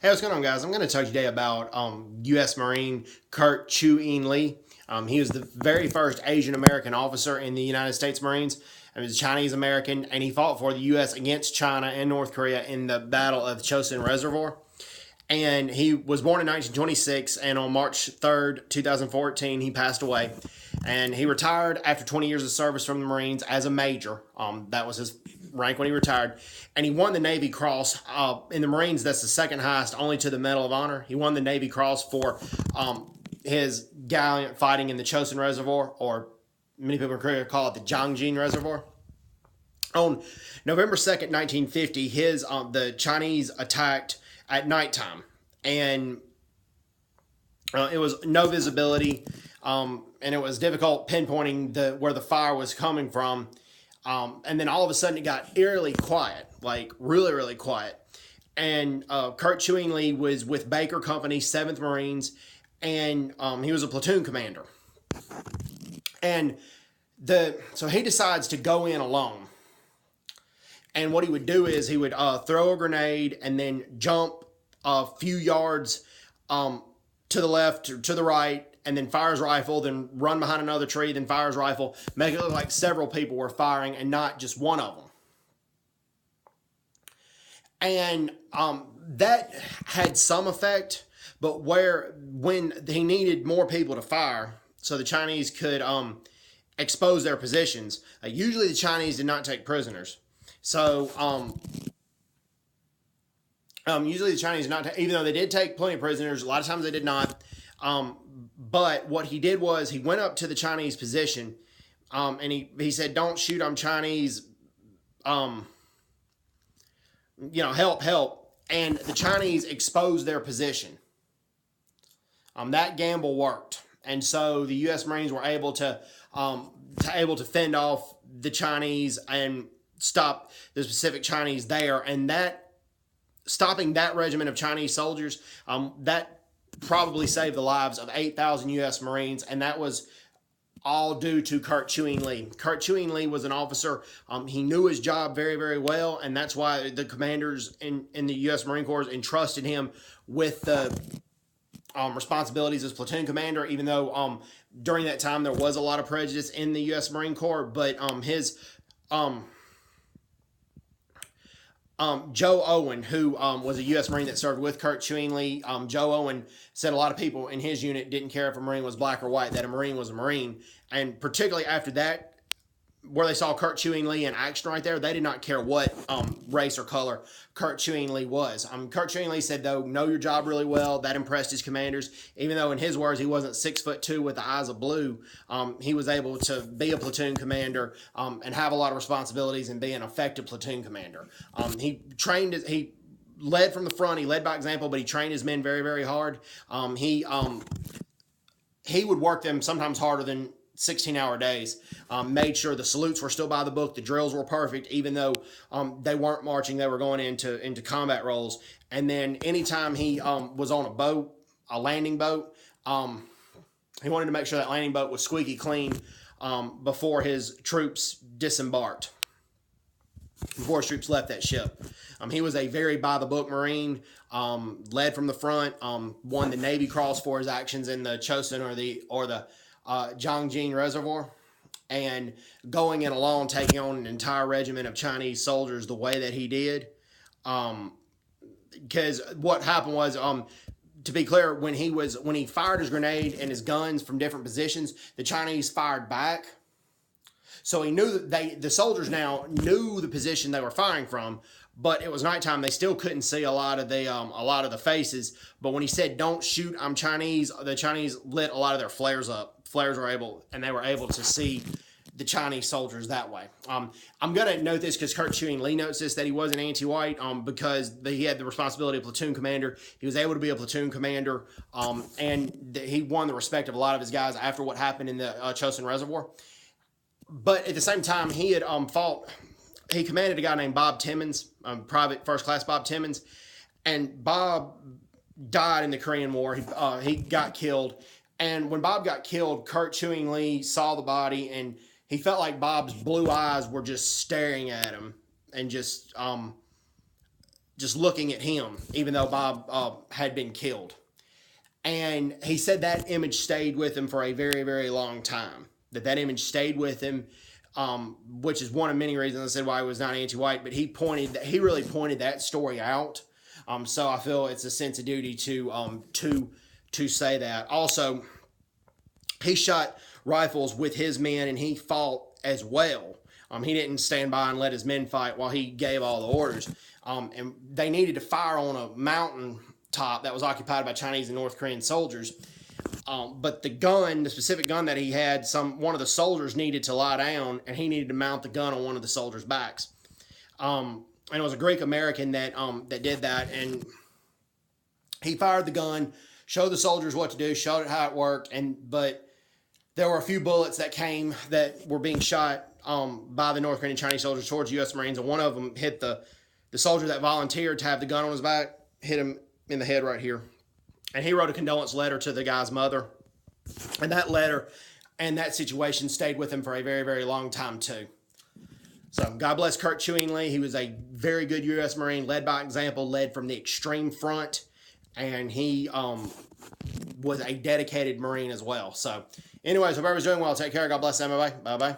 Hey, what's going on, guys? I'm going to talk today about U.S. Marine Kurt Chew-Een Lee. He was the very first Asian American officer in the United States Marines. He was Chinese American, and he fought for the U.S. against China and North Korea in the Battle of Chosin Reservoir. And he was born in 1926, and on March 3rd, 2014, he passed away. And he retired after 20 years of service from the Marines as a major. That was his rank when he retired. And he won the Navy Cross. In the Marines, that's the second highest, only to the Medal of Honor. He won the Navy Cross for his gallant fighting in the Chosin Reservoir, or many people in Korea call it the Jangjin Reservoir. On November 2nd, 1950, the Chinese attacked at nighttime, and it was no visibility, and it was difficult pinpointing where the fire was coming from. And then all of a sudden it got eerily quiet, like really, really quiet. And Kurt Chew-Een Lee was with Baker Company, 7th Marines, and he was a platoon commander. And so he decides to go in alone. And what he would do is he would throw a grenade and then jump a few yards to the left or to the right, and then fire his rifle, then run behind another tree, then fire his rifle, make it look like several people were firing and not just one of them. And that had some effect, but when he needed more people to fire so the Chinese could expose their positions, usually the Chinese did not take prisoners. So usually the Chinese even though they did take plenty of prisoners, a lot of times they did not. But what he did was he went up to the Chinese position, and he said, "Don't shoot, I'm Chinese. Help, help." And the Chinese exposed their position. That gamble worked, and so the U.S. Marines were able to fend off the Chinese and stop the specific Chinese there, and that stopping that regiment of Chinese soldiers, that probably saved the lives of 8,000 U.S. Marines, and that was all due to Kurt Chew-Een Lee. Kurt Chew-Een Lee was an officer. He knew his job very, very well, and that's why the commanders in the U.S. Marine Corps entrusted him with the responsibilities as platoon commander, even though during that time there was a lot of prejudice in the U.S. Marine Corps. But Joe Owen, who was a U.S. Marine that served with Kurt Chew-Een Lee, Joe Owen said a lot of people in his unit didn't care if a Marine was black or white, that a Marine was a Marine. And particularly after that, where they saw Kurt Chew-Een Lee in action right there, they did not care what race or color Kurt Chew-Een Lee was. Kurt Chew-Een Lee said, though, know your job really well. That impressed his commanders. Even though, in his words, he wasn't 6'2" with the eyes of blue, he was able to be a platoon commander and have a lot of responsibilities and be an effective platoon commander. He led from the front. He led by example, but he trained his men very, very hard. He would work them sometimes harder than 16-hour days, made sure the salutes were still by the book, the drills were perfect, even though they weren't marching, they were going into combat roles. And then anytime he was on a boat, a landing boat, he wanted to make sure that landing boat was squeaky clean before his troops disembarked, before his troops left that ship. He was a very by-the-book Marine, led from the front, won the Navy Cross for his actions in the Chosin or the Jangjin Reservoir, and going in alone, taking on an entire regiment of Chinese soldiers the way that he did. Because what happened was, to be clear, when he fired his grenade and his guns from different positions, the Chinese fired back. So he knew that the soldiers now knew the position they were firing from, but it was nighttime. They still couldn't see a lot of the faces. But when he said, "Don't shoot, I'm Chinese," the Chinese lit a lot of their flares up. They were able to see the Chinese soldiers that way. I'm going to note this because Kurt Chew-Een Lee notes this, that he was an anti-white because he had the responsibility of platoon commander. He was able to be a platoon commander, and he won the respect of a lot of his guys after what happened in the Chosin Reservoir. But at the same time, he had he commanded a guy named Bob Timmons, Private First Class Bob Timmons, and Bob died in the Korean War. He got killed. And when Bob got killed, Kurt Chew-Een Lee saw the body, and he felt like Bob's blue eyes were just staring at him and just just looking at him, even though Bob had been killed. And he said that image stayed with him for a very, very long time. That image stayed with him, which is one of many reasons I said why he was not anti-white. But he really pointed that story out. So I feel it's a sense of duty to say that. Also, he shot rifles with his men, and he fought as well. He didn't stand by and let his men fight while he gave all the orders. And they needed to fire on a mountain top that was occupied by Chinese and North Korean soldiers. But the specific gun that he had, one of the soldiers needed to lie down, and he needed to mount the gun on one of the soldiers' backs. And it was a Greek American that did that, and he fired the gun, showed the soldiers what to do, showed it how it worked, but there were a few bullets that were being shot by the North Korean and Chinese soldiers towards U.S. Marines, and one of them hit the soldier that volunteered to have the gun on his back, hit him in the head right here. And he wrote a condolence letter to the guy's mother. And that letter and that situation stayed with him for a very, very long time too. So God bless Kurt Chew-Een Lee. He was a very good U.S. Marine, led by example, led from the extreme front. And he was a dedicated Marine as well. So anyways, hope everyone's doing well. Take care. God bless. Bye-bye. Bye-bye.